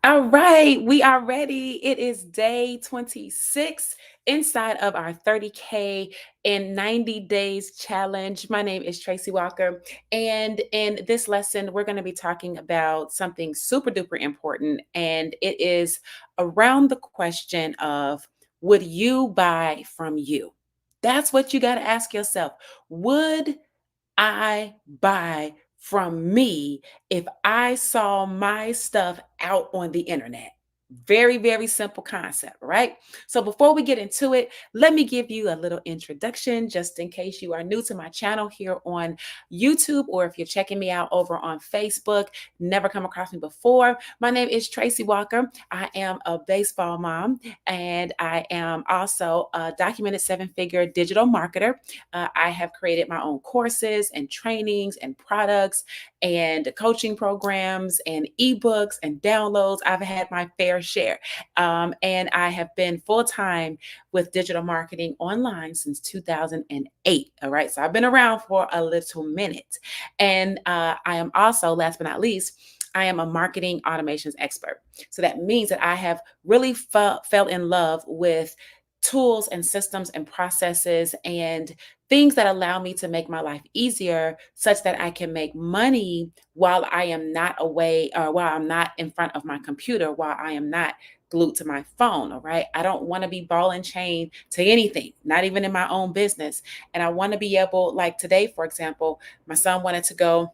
All right, we are ready. It is day 26 inside of our 30K in 90 days challenge. My name is Tracy Walker, and in this lesson, we're going to be talking about something super duper important, and it is around the question of would you buy from you? That's what you got to ask yourself. Would I buy from me if I saw my stuff out on the internet? Very, very simple concept, right? So before we get into it, let me give you a little introduction just in case you are new to my channel here on YouTube, or if you're checking me out over on Facebook, never come across me before. My name is Tracy Walker. I am a baseball mom, and I am also a documented seven-figure digital marketer. I have created my own courses and trainings and products and coaching programs and ebooks and downloads. I've had my fair share. And I have been full time with digital marketing online since 2008. All right. So I've been around for a little minute. And I am also, last but not least, I am a marketing automations expert. So that means that I have really fell in love with tools and systems and processes and things that allow me to make my life easier such that I can make money while I am not away or while I'm not in front of my computer, while I am not glued to my phone. All right. I don't want to be ball and chain to anything, not even in my own business. And I want to be able, like today, for example, my son wanted to go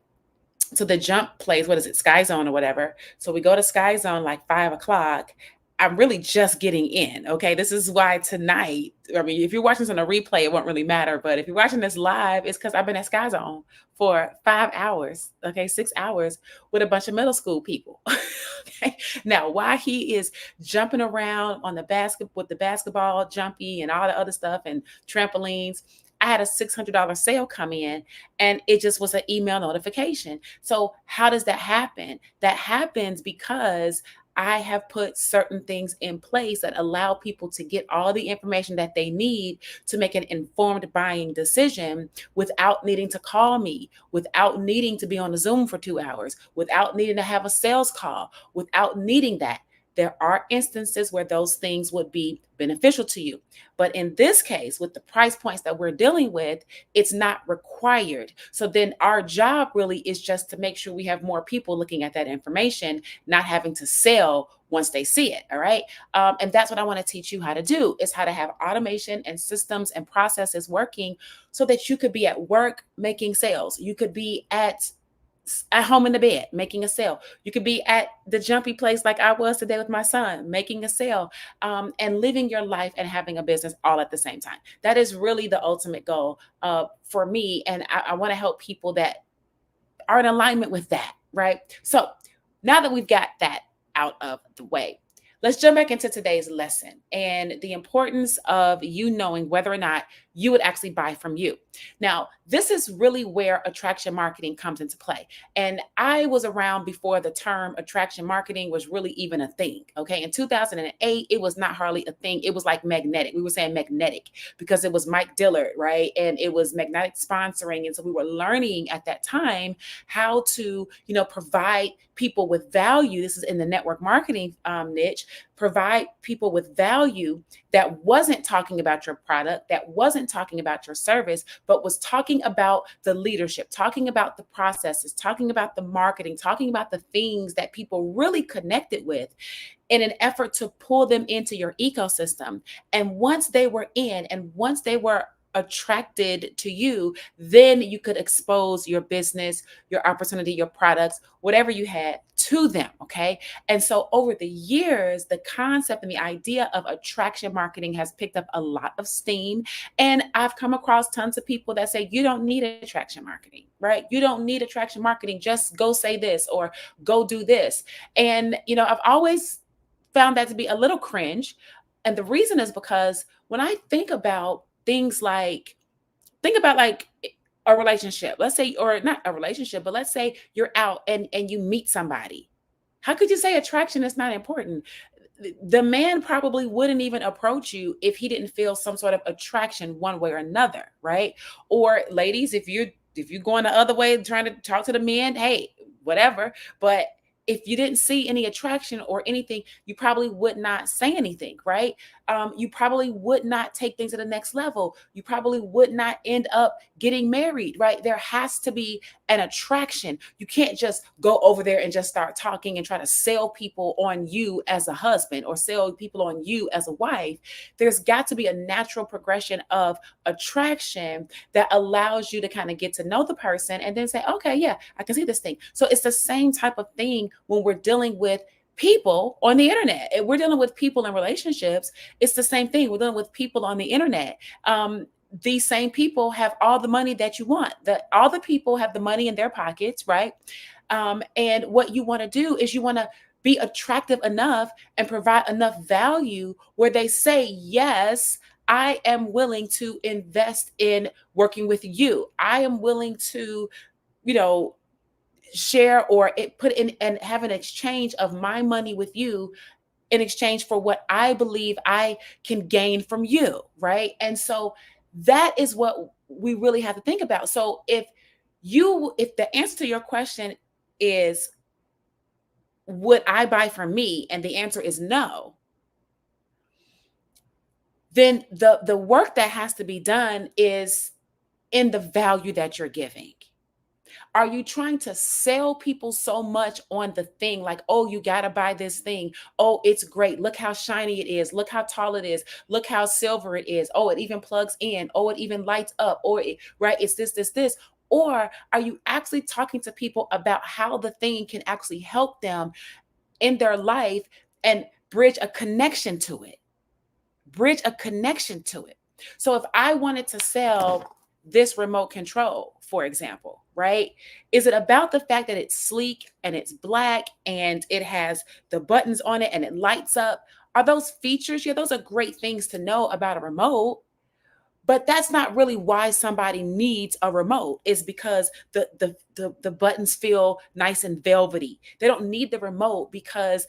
to the jump place. What is it? Sky Zone or whatever. So we go to Sky Zone like 5 o'clock. I'm really just getting in. Okay. This is why tonight, I mean, if you're watching this on a replay, it won't really matter. But if you're watching this live, it's because I've been at Sky Zone for 5 hours, okay, 6 hours with a bunch of middle school people. Okay. Now, why he is jumping around on the basket with the basketball jumpy and all the other stuff and trampolines, I had a $600 sale come in and it just was an email notification. So, how does that happen? That happens because I have put certain things in place that allow people to get all the information that they need to make an informed buying decision without needing to call me, without needing to be on a Zoom for 2 hours, without needing to have a sales call, without needing that. There are instances where those things would be beneficial to you. But in this case, with the price points that we're dealing with, it's not required. So then our job really is just to make sure we have more people looking at that information, not having to sell once they see it. All right. And that's what I want to teach you how to do, is how to have automation and systems and processes working so that you could be at work making sales. You could be at home in the bed making a sale. You could be at the jumpy place like I was today with my son making a sale, and living your life and having a business all at the same time. That is really the ultimate goal for me. And I want to help people that are in alignment with that, right? So now that we've got that out of the way, let's jump back into today's lesson and the importance of you knowing whether or not you would actually buy from you. Now, this is really where attraction marketing comes into play. And I was around before the term attraction marketing was really even a thing. Okay. In 2008, it was not hardly a thing. It was like magnetic. We were saying magnetic because it was Mike Dillard, right? And it was magnetic sponsoring. And so we were learning at that time how to, provide people with value. This is in the network marketing niche, provide people with value that wasn't talking about your product, that wasn't talking about your service, but was talking about the leadership, talking about the processes, talking about the marketing, talking about the things that people really connected with in an effort to pull them into your ecosystem. And once they were in, and once they were attracted to you, then you could expose your business, your opportunity, your products, whatever you had to them. Okay. And so over the years, the concept and the idea of attraction marketing has picked up a lot of steam. And I've come across tons of people that say, you don't need attraction marketing, right? You don't need attraction marketing. Just go say this or go do this. And, I've always found that to be a little cringe. And the reason is because when I think about like a relationship, let's say, or not a relationship, but let's say you're out and you meet somebody. How could you say attraction is not important? The man probably wouldn't even approach you if he didn't feel some sort of attraction one way or another, right? Or ladies, if you're going the other way trying to talk to the men, hey, whatever. But if you didn't see any attraction or anything, you probably would not say anything, right? You probably would not take things to the next level. You probably would not end up getting married, right? There has to be an attraction. You can't just go over there and just start talking and try to sell people on you as a husband or sell people on you as a wife. There's got to be a natural progression of attraction that allows you to kind of get to know the person and then say, okay, yeah, I can see this thing. So it's the same type of thing when we're dealing with people on the internet. If we're dealing with people in relationships, it's the same thing. We're dealing with people on the internet. These same people have all the money that you want. All the people have the money in their pockets, right? And what you want to do is you want to be attractive enough and provide enough value where they say, yes, I am willing to invest in working with you. I am willing to, you know, share or put in and have an exchange of my money with you in exchange for what I believe I can gain from you, right? And so that is what we really have to think about. So if the answer to your question is, would I buy from me, and the answer is no, then the work that has to be done is in the value that you're giving. Are you trying to sell people so much on the thing, like, oh, you got to buy this thing, oh, it's great, look how shiny it is, look how tall it is, look how silver it is, oh, it even plugs in, oh, it even lights up, or right, it's this, or are you actually talking to people about how the thing can actually help them in their life and bridge a connection to it? Bridge a connection to it. So if I wanted to sell this remote control, for example, right? Is it about the fact that it's sleek and it's black and it has the buttons on it and it lights up? Are those features? Yeah, those are great things to know about a remote. But that's not really why somebody needs a remote, is because the buttons feel nice and velvety. They don't need the remote because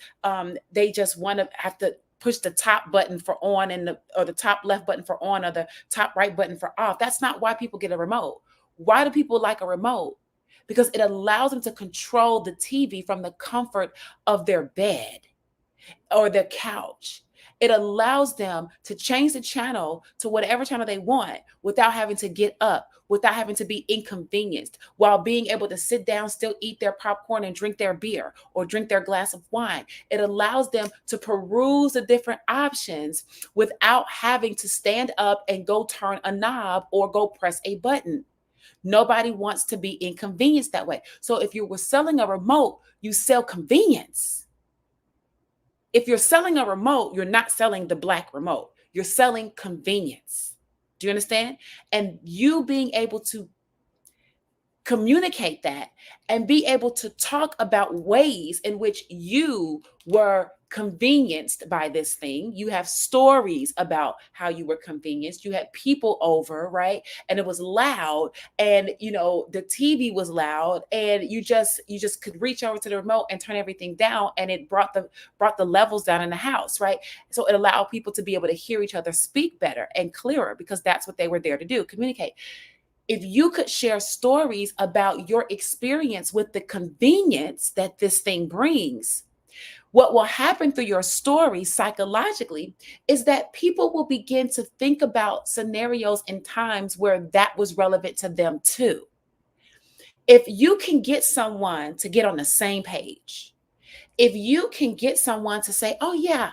they just want to have to push the top button for on and or the top left button for on or the top right button for off. That's not why people get a remote. Why do people like a remote? Because it allows them to control the TV from the comfort of their bed or their couch. It allows them to change the channel to whatever channel they want without having to get up, without having to be inconvenienced, while being able to sit down, still eat their popcorn and drink their beer or drink their glass of wine. It allows them to peruse the different options without having to stand up and go turn a knob or go press a button. Nobody wants to be inconvenienced that way. So if you were selling a remote, you sell convenience. If you're selling a remote, you're not selling the black remote. You're selling convenience. Do you understand? And you being able to communicate that and be able to talk about ways in which you were convenienced by this thing. You have stories about how you were convenienced. You had people over, right? And it was loud, and the TV was loud, and you just could reach over to the remote and turn everything down, and it brought the levels down in the house, right? So it allowed people to be able to hear each other speak better and clearer, because that's what they were there to do, communicate. If you could share stories about your experience with the convenience that this thing brings, what will happen through your story psychologically is that people will begin to think about scenarios and times where that was relevant to them too. If you can get someone to get on the same page, if you can get someone to say, oh, yeah,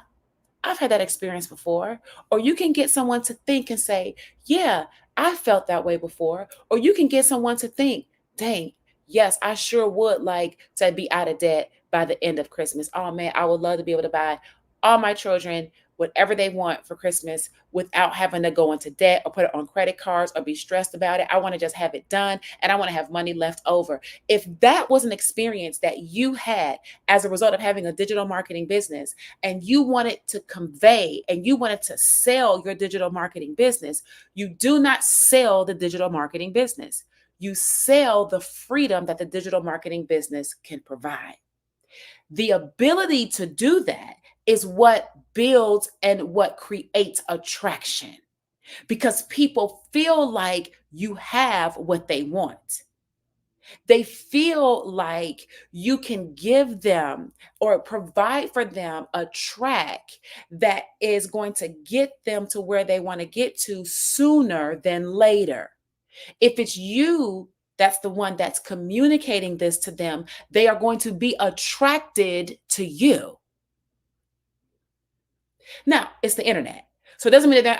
I've had that experience before. Or you can get someone to think and say, yeah, I felt that way before. Or you can get someone to think, dang, yes, I sure would like to be out of debt by the end of Christmas. Oh man, I would love to be able to buy all my children whatever they want for Christmas without having to go into debt or put it on credit cards or be stressed about it. I want to just have it done, and I want to have money left over. If that was an experience that you had as a result of having a digital marketing business, and you wanted to convey and you wanted to sell your digital marketing business, you do not sell the digital marketing business. You sell the freedom that the digital marketing business can provide. The ability to do that is what builds and what creates attraction, because people feel like you have what they want. They feel like you can give them or provide for them a track that is going to get them to where they want to get to sooner than later. If it's you that's the one that's communicating this to them, they are going to be attracted to you. Now, it's the internet. So it doesn't mean that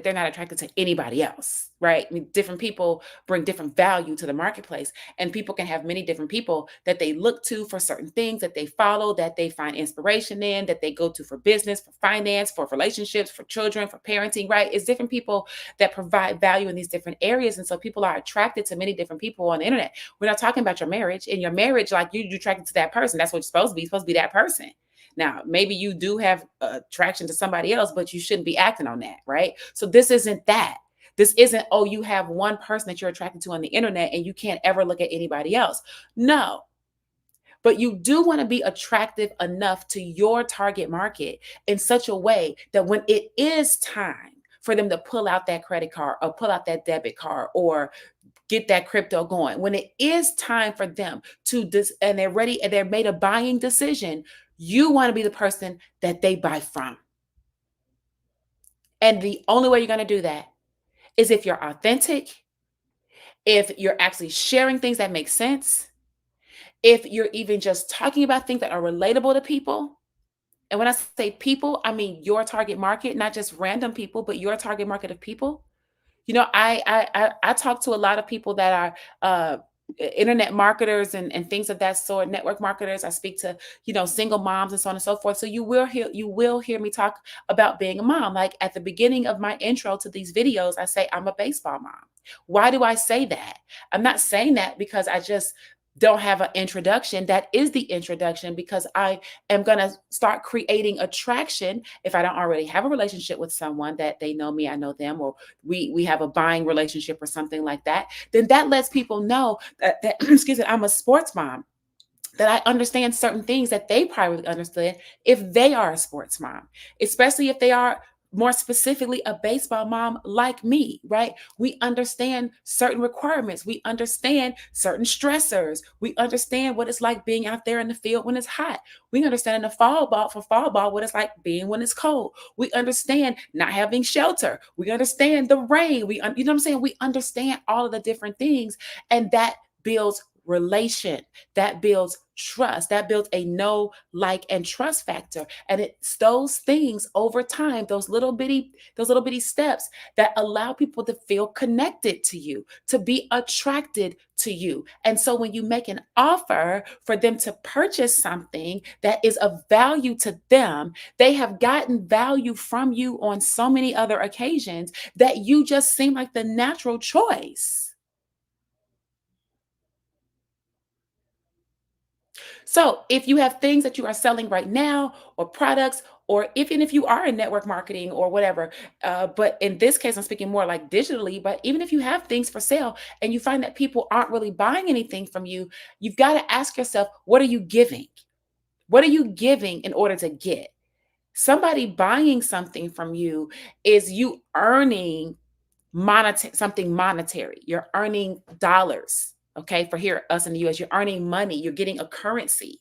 they're not attracted to anybody else, right? I mean, different people bring different value to the marketplace, and people can have many different people that they look to for certain things that they follow, that they find inspiration in, that they go to for business, for finance, for relationships, for children, for parenting, right? It's different people that provide value in these different areas. And so people are attracted to many different people on the internet. We're not talking about your marriage. In your marriage, like you're attracted to that person. That's what you're supposed to be. You're supposed to be that person. Now, maybe you do have attraction to somebody else, but you shouldn't be acting on that, right? So this isn't that. This isn't, oh, you have one person that you're attracted to on the internet and you can't ever look at anybody else. No, but you do want to be attractive enough to your target market in such a way that when it is time for them to pull out that credit card or pull out that debit card or get that crypto going, when it is time for them to and they're ready and they're made a buying decision, you want to be the person that they buy from. And the only way you're going to do that is if you're authentic, if you're actually sharing things that make sense, if you're even just talking about things that are relatable to people. And when I say people, I mean your target market, not just random people, but your target market of people. You know, I talk to a lot of people that are internet marketers and things of that sort, network marketers. I speak to, single moms and so on and so forth. So you will hear me talk about being a mom. Like at the beginning of my intro to these videos, I say I'm a baseball mom. Why do I say that? I'm not saying that because I just don't have an introduction. That is the introduction because I am going to start creating attraction if I don't already have a relationship with someone that they know me, I know them, or we have a buying relationship or something like that. Then that lets people know that excuse me, I'm a sports mom, that I understand certain things that they probably understood if they are a sports mom, especially if they are more specifically a baseball mom like me, right? We understand certain requirements. We understand certain stressors. We understand what it's like being out there in the field when it's hot. We understand in the fall ball what it's like being when it's cold. We understand not having shelter. We understand the rain. You know what I'm saying? We understand all of the different things, and that builds relation, that builds trust, that builds a know, like, and trust factor. And it's those things over time, those little bitty steps that allow people to feel connected to you, to be attracted to you. And so when you make an offer for them to purchase something that is of value to them, they have gotten value from you on so many other occasions that you just seem like the natural choice. So if you have things that you are selling right now or products, or even if you are in network marketing or whatever, but in this case, I'm speaking more like digitally, but even if you have things for sale and you find that people aren't really buying anything from you, you've got to ask yourself, what are you giving? What are you giving in order to get? Somebody buying something from you is you earning something monetary. You're earning dollars. Okay. For here, us in the US, you're earning money. You're getting a currency,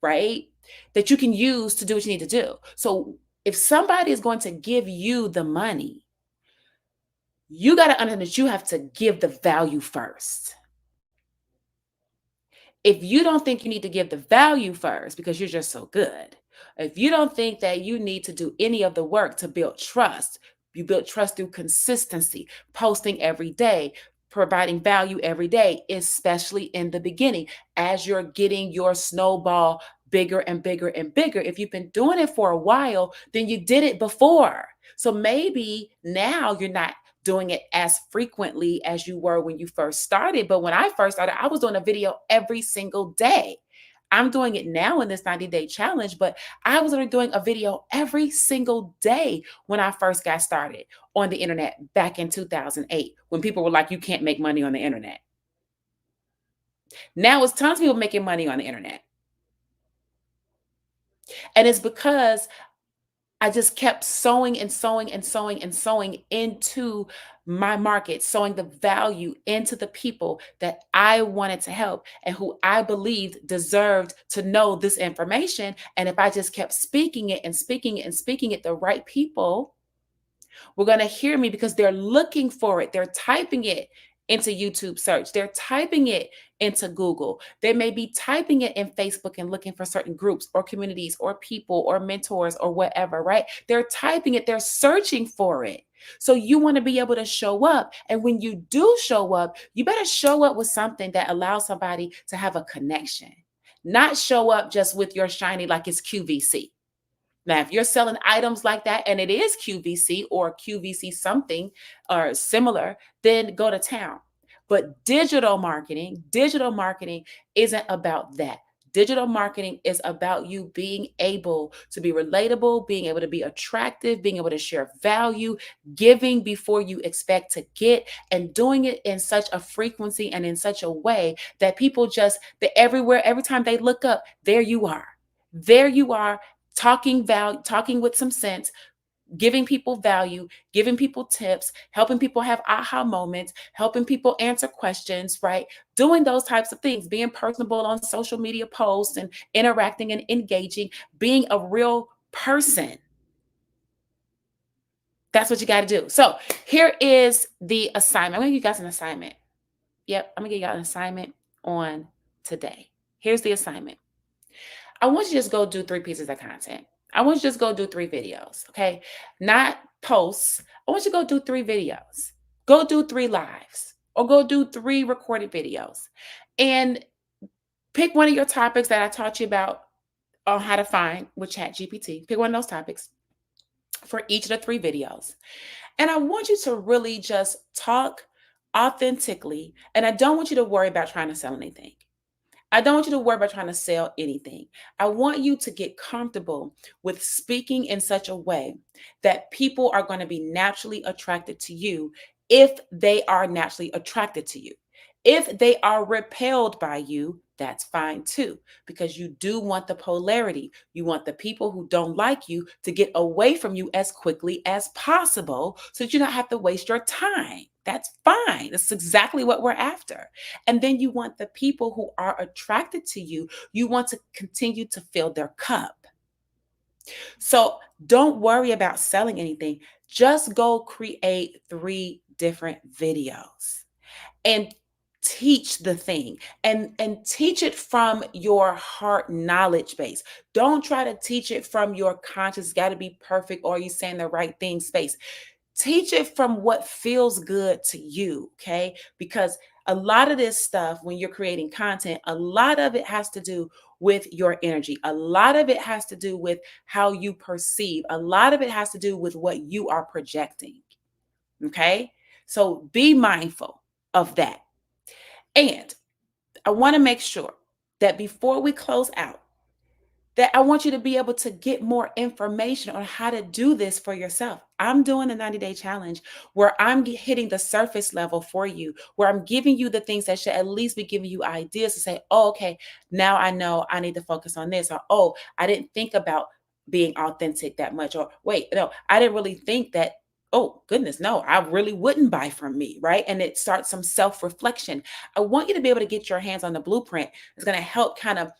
right? That you can use to do what you need to do. So if somebody is going to give you the money, you got to understand that you have to give the value first. If you don't think you need to give the value first because you're just so good, if you don't think that you need to do any of the work to build trust, you build trust through consistency, posting every day, providing value every day, especially in the beginning, as you're getting your snowball bigger and bigger and bigger. If you've been doing it for a while, then you did it before. So maybe now you're not doing it as frequently as you were when you first started. But when I first started, I was doing a video every single day. I'm doing it now in this 90-day challenge, but I was only doing a video every single day when I first got started on the internet back in 2008, when people were like, you can't make money on the internet. Now it's tons of people making money on the internet. And it's because I just kept sowing and sowing and sowing and sowing into my market, sowing the value into the people that I wanted to help and who I believed deserved to know this information. And if I just kept speaking it and speaking it and speaking it, the right people were going to hear me because they're looking for it. They're typing it into YouTube search. They're typing it into Google. They may be typing it in Facebook and looking for certain groups or communities or people or mentors or whatever, right? They're typing it, they're searching for it. So you want to be able to show up. And when you do show up, you better show up with something that allows somebody to have a connection, not show up just with your shiny like it's QVC. Now, if you're selling items like that and it is QVC or QVC something or similar, then go to town. But digital marketing isn't about that. Digital marketing is about you being able to be relatable, being able to be attractive, being able to share value, giving before you expect to get, and doing it in such a frequency and in such a way that people just, that everywhere, every time they look up, there you are. There you are, talking value, talking with some sense, giving people value, giving people tips, helping people have aha moments, helping people answer questions, right? Doing those types of things, being personable on social media posts and interacting and engaging, being a real person. That's what you got to do. So here is the assignment. I'm going to give you guys an assignment. Yep, I'm going to give you guys an assignment on today. Here's the assignment. I want you to just go do 3 pieces of content. I want you to just go do 3 videos, okay? Not posts. I want you to go do 3 videos. Go do 3 lives or go do 3 recorded videos and pick one of your topics that I taught you about on how to find with ChatGPT. Pick one of those topics for each of the 3 videos. And I want you to really just talk authentically. And I don't want you to worry about trying to sell anything. I don't want you to worry about trying to sell anything. I want you to get comfortable with speaking in such a way that people are going to be naturally attracted to you if they are naturally attracted to you. If they are repelled by you, that's fine too, because you do want the polarity. You want the people who don't like you to get away from you as quickly as possible so that you don't have to waste your time. That's fine. That's exactly what we're after. And then you want the people who are attracted to you, you want to continue to fill their cup. So don't worry about selling anything. Just go create 3 different videos and teach the thing and teach it from your heart knowledge base. Don't try to teach it from your conscious got to be perfect or you saying the right thing space. Teach it from what feels good to you, okay? Because a lot of this stuff, when you're creating content, a lot of it has to do with your energy. A lot of it has to do with how you perceive. A lot of it has to do with what you are projecting, okay? So be mindful of that. And I want to make sure that before we close out, that I want you to be able to get more information on how to do this for yourself. I'm doing a 90-day challenge where I'm hitting the surface level for you, where I'm giving you the things that should at least be giving you ideas to say, oh, okay, now I know I need to focus on this. Or, oh, I didn't think about being authentic that much. Or, wait, no, I didn't really think that. Oh, goodness, no, I really wouldn't buy from me, right? And it starts some self reflection. I want you to be able to get your hands on the blueprint. It's going to help kind of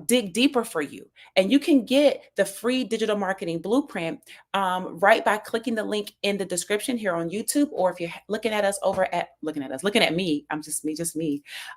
dig deeper for you. And you can get the free digital marketing blueprint right by clicking the link in the description here on YouTube, or if you're looking at us over at looking at me, I'm just me,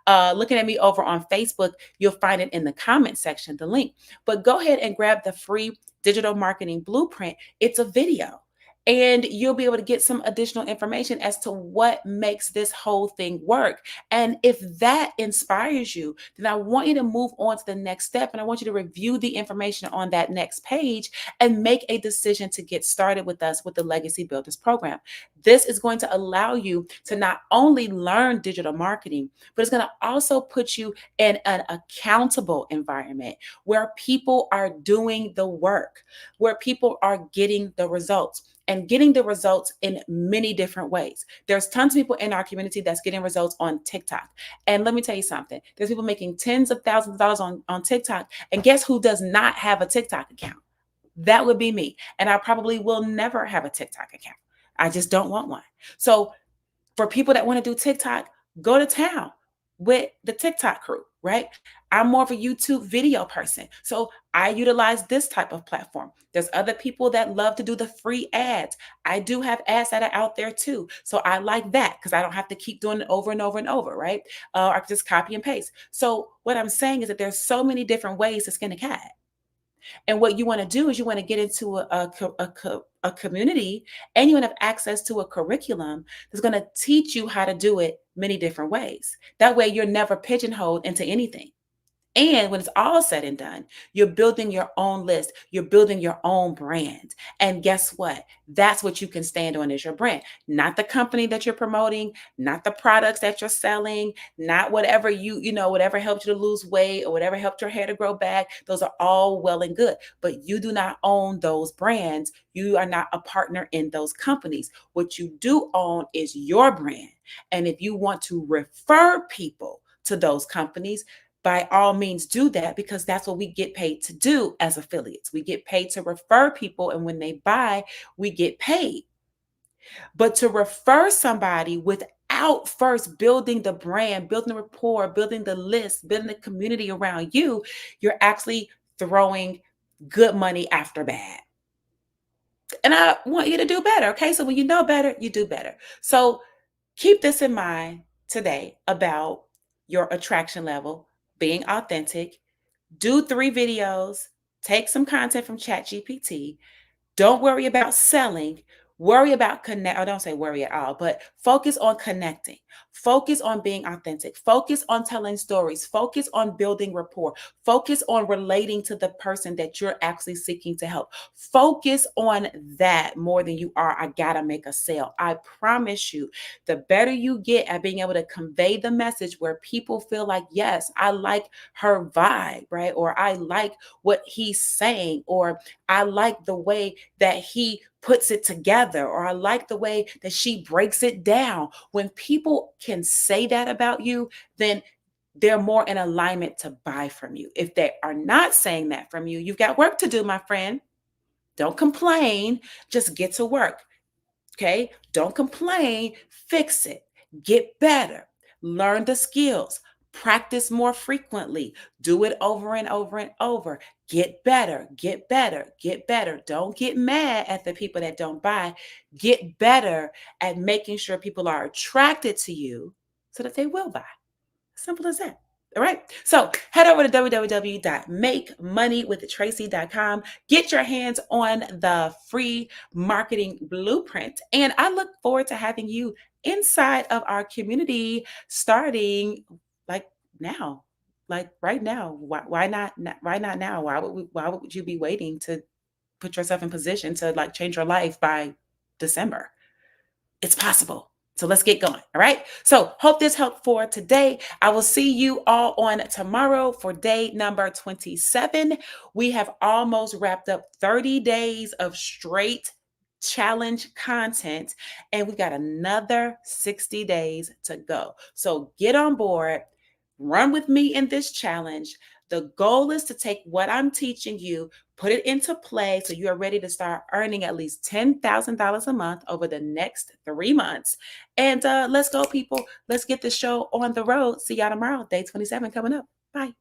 looking at me over on Facebook, you'll find it in the comment section, the link. But go ahead and grab the free digital marketing blueprint. It's a video. And you'll be able to get some additional information as to what makes this whole thing work. And if that inspires you, then I want you to move on to the next step. And I want you to review the information on that next page and make a decision to get started with us with the Legacy Builders program. This is going to allow you to not only learn digital marketing, but it's going to also put you in an accountable environment where people are doing the work, where people are getting the results. And getting the results in many different ways. There's tons of people in our community that's getting results on TikTok. And let me tell you something. There's people making tens of thousands of dollars on TikTok. And guess who does not have a TikTok account? That would be me. And I probably will never have a TikTok account. I just don't want one. So For people that want to do TikTok, go to town with the TikTok crew, right? I'm more of a YouTube video person. So I utilize this type of platform. There's other people that love to do the free ads. I do have ads that are out there too. So I like that because I don't have to keep doing it over and over and over, right? I can just copy and paste. So what I'm saying is that there's so many different ways to skin a cat. And what you want to do is you want to get into a community, and you want to have access to a curriculum that's going to teach you how to do it many different ways. That way, you're never pigeonholed into anything. And when it's all said and done, you're building your own list, you're building your own brand. And guess what? That's what you can stand on as your brand, not the company that you're promoting, not the products that you're selling, not whatever whatever helped you to lose weight or whatever helped your hair to grow back. Those are all well and good, but you do not own those brands. You are not a partner in those companies. What you do own is your brand. And if you want to refer people to those companies, by all means do that, because that's what we get paid to do as affiliates. We get paid to refer people, and when they buy, we get paid. But to refer somebody without first building the brand, building the rapport, building the list, building the community around you, you're actually throwing good money after bad. And I want you to do better. Okay. So when you know better, you do better. So keep this in mind today about your attraction level, being authentic. Do 3 videos, take some content from ChatGPT. Don't worry about selling. Worry about connect. I don't say worry at all, but focus on connecting. Focus on being authentic. Focus on telling stories. Focus on building rapport. Focus on relating to the person that you're actually seeking to help. Focus on that more than you are, I gotta make a sale. I promise you, the better you get at being able to convey the message where people feel like, yes, I like her vibe, right? Or I like what he's saying, or I like the way that he puts it together, or I like the way that she breaks it down. When people can say that about you, then they're more in alignment to buy from you. If they are not saying that from you, you've got work to do, my friend. Don't complain, just get to work. Okay? Don't complain, fix it, get better, learn the skills, practice more frequently, do it over and over and over. Get better, get better, get better. Don't get mad at the people that don't buy. Get better at making sure people are attracted to you so that they will buy. Simple as that. All right. So head over to www.makemoneywithtracy.com. Get your hands on the free marketing blueprint. And I look forward to having you inside of our community starting like now, like right now. Why not? Why not now? Why would you be waiting to put yourself in position to like change your life by December? It's possible. So let's get going. All right. So hope this helped for today. I will see you all on tomorrow for day number 27. We have almost wrapped up 30 days of straight challenge content, and we got another 60 days to go. So get on board, run with me in this challenge. The goal is to take what I'm teaching you, put it into play so you are ready to start earning at least $10,000 a month over the next 3 months. And let's go, people. Let's get the show on the road. See y'all tomorrow. Day 27 coming up. Bye.